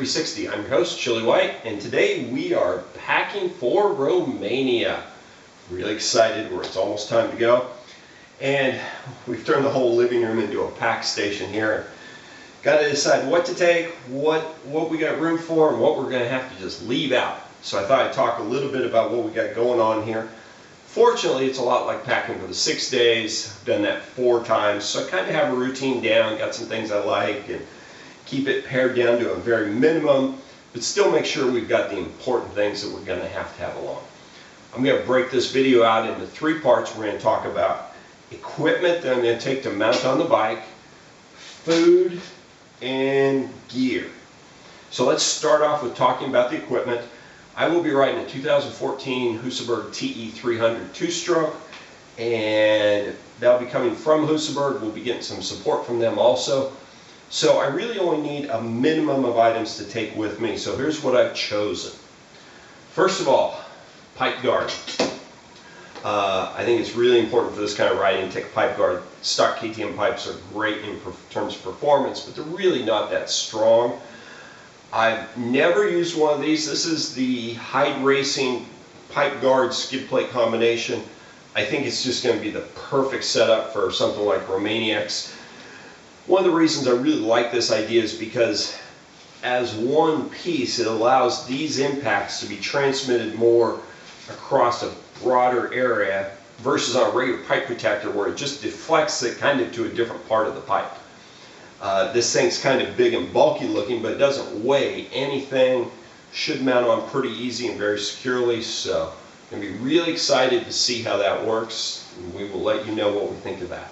360. I'm your host, Chili White, and today we are packing for Romania. Really excited, it's almost time to go. And we've turned the whole living room into a pack station here. Got to decide what to take, what we got room for, and what we're going to have to just leave out. So I thought I'd talk a little bit about what we got going on here. Fortunately, it's a lot like packing for the 6 days. I've done that 4 times, so I kind of have a routine down, got some things I like, and keep it pared down to a very minimum, but still make sure we've got the important things that we're going to have along. I'm going to break this video out into 3 parts. We're going to talk about equipment that I'm going to take to mount on the bike, food, and gear. So let's start off with talking about the equipment. I will be riding a 2014 Husaberg TE300 2-stroke, and that'll be coming from Husaberg. We'll be getting some support from them also. So I really only need a minimum of items to take with me. So here's what I've chosen. First of all, pipe guard. I think it's really important for this kind of riding to take a pipe guard. Stock KTM pipes are great in terms of performance, but they're really not that strong. I've never used one of these. This is the Hyde Racing pipe guard skid plate combination. I think it's just going to be the perfect setup for something like Romaniacs. One of the reasons I really like this idea is because as one piece it allows these impacts to be transmitted more across a broader area versus on a regular pipe protector where it just deflects it kind of to a different part of the pipe. This thing's kind of big and bulky looking, but it doesn't weigh anything. Should mount on pretty easy and very securely, so I'm going to be really excited to see how that works, and we will let you know what we think of that.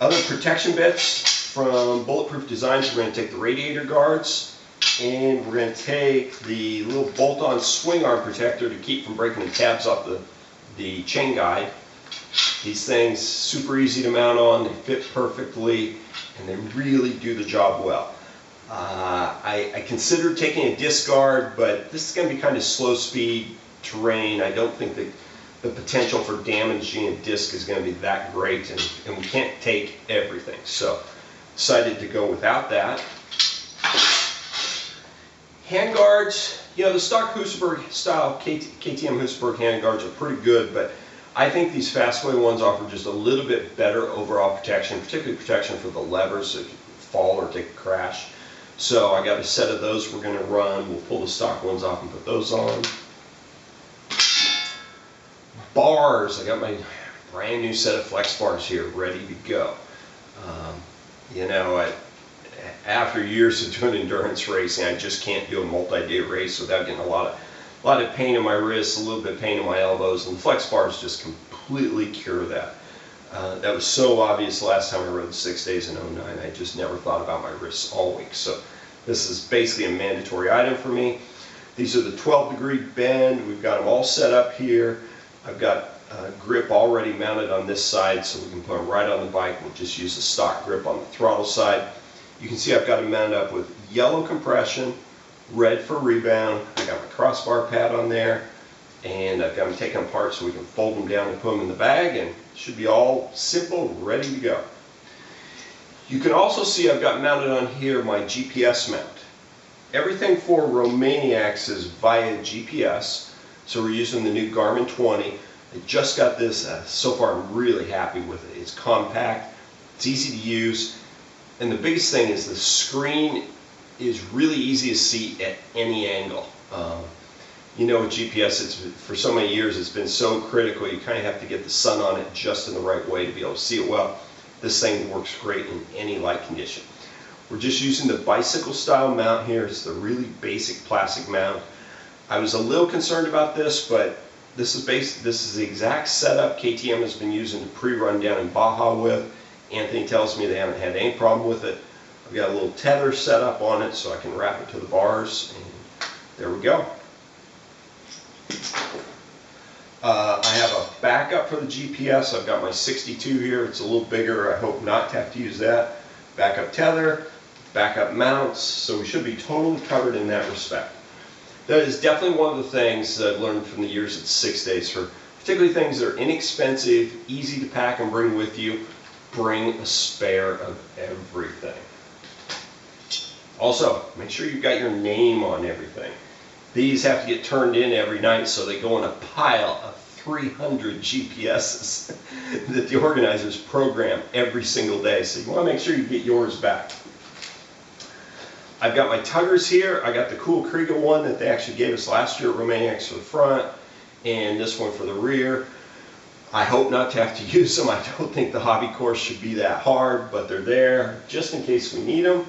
Other protection bits from Bulletproof Designs, we're going to take the radiator guards, and we're going to take the little bolt-on swing arm protector to keep from breaking the tabs off the chain guide. These things, super easy to mount on, they fit perfectly, and they really do the job well. I considered taking a disc guard, but this is going to be kind of slow speed terrain. I don't think that the potential for damaging a disc is going to be that great, and we can't take everything. So decided to go without that. Hand guards, you know, the stock Husaberg style KTM Husaberg hand guards are pretty good, but I think these Fastway ones offer just a little bit better overall protection, particularly protection for the levers if you fall or take a crash. So I got a set of those we're going to run. We'll pull the stock ones off and put those on. Bars, I got my brand new set of flex bars here ready to go. You know, after years of doing endurance racing, I just can't do a multi-day race without getting a lot of pain in my wrists, a little bit of pain in my elbows, and the flex bars just completely cure that. That was so obvious last time I rode 6 days in 09. I just never thought about my wrists all week. So this is basically a mandatory item for me. These are the 12-degree bend. We've got them all set up here. I've got a grip already mounted on this side, so we can put them right on the bike. We'll just use the stock grip on the throttle side. You can see I've got them mounted up with yellow compression, red for rebound. I got my crossbar pad on there, and I've got them taken apart so we can fold them down and put them in the bag, and it should be all simple, ready to go. You can also see I've got mounted on here my GPS mount. Everything for Romaniacs is via GPS, so we're using the new Garmin 20. I just got this, so far I'm really happy with it. It's compact, it's easy to use, and the biggest thing is the screen is really easy to see at any angle. You know, with GPS, for so many years it's been so critical. You kind of have to get the sun on it just in the right way to be able to see it well. This thing works great in any light condition. We're just using the bicycle style mount here. It's the really basic plastic mount. I was a little concerned about this, but this is the exact setup KTM has been using to pre-run down in Baja with. Anthony tells me they haven't had any problem with it. I've got a little tether set up on it so I can wrap it to the bars, and there we go. I have a backup for the GPS. I've got my 62 here. It's a little bigger. I hope not to have to use that. Backup tether, backup mounts, so we should be totally covered in that respect. That is definitely one of the things that I've learned from the years at 6 days, for particularly things that are inexpensive, easy to pack and bring with you. Bring a spare of everything. Also, make sure you've got your name on everything. These have to get turned in every night, so they go in a pile of 300 GPSs that the organizers program every single day. So you want to make sure you get yours back. I've got my tuggers here. I got the cool Kriega one that they actually gave us last year at Romaniacs for the front, and this one for the rear. I hope not to have to use them. I don't think the hobby course should be that hard, but they're there just in case we need them.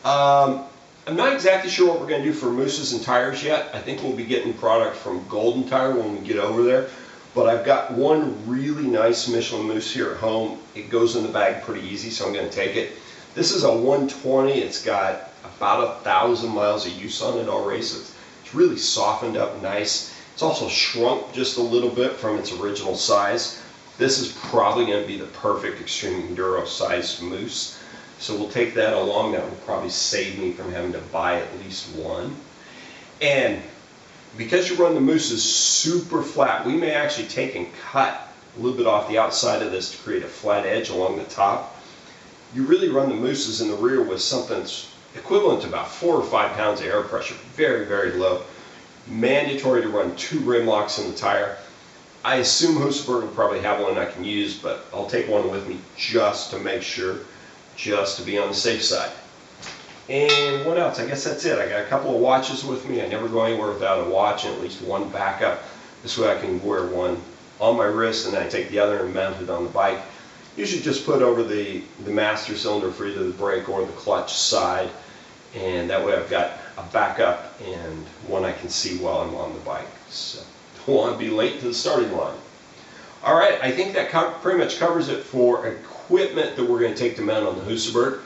I'm not exactly sure what we're going to do for mousses and tires yet. I think we'll be getting product from Golden Tire when we get over there. But I've got one really nice Michelin mousse here at home. It goes in the bag pretty easy, so I'm going to take it. This is a 120. It's got about 1,000 miles of use on it already, so it's really softened up nice. It's also shrunk just a little bit from its original size. This is probably going to be the perfect extreme enduro sized mousse. So we'll take that along. That will probably save me from having to buy at least one. And because you run the mousses super flat, we may actually take and cut a little bit off the outside of this to create a flat edge along the top. You really run the mousses in the rear with something that's equivalent to about 4 or 5 pounds of air pressure. Very, very low. Mandatory to run 2 rim locks in the tire. I assume Husaberg will probably have one I can use, but I'll take one with me just to make sure, just to be on the safe side. And what else? I guess that's it. I got a couple of watches with me. I never go anywhere without a watch and at least one backup. This way I can wear one on my wrist and then I take the other and mount it on the bike. Usually just put over the master cylinder for either the brake or the clutch side. And that way I've got a backup and one I can see while I'm on the bike. So don't want to be late to the starting line. All right, I think that pretty much covers it for equipment that we're going to take to mount on the Husaberg.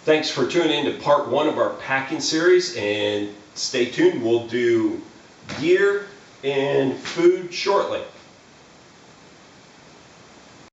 Thanks for tuning in to part 1 of our packing series, and stay tuned. We'll do gear and food shortly.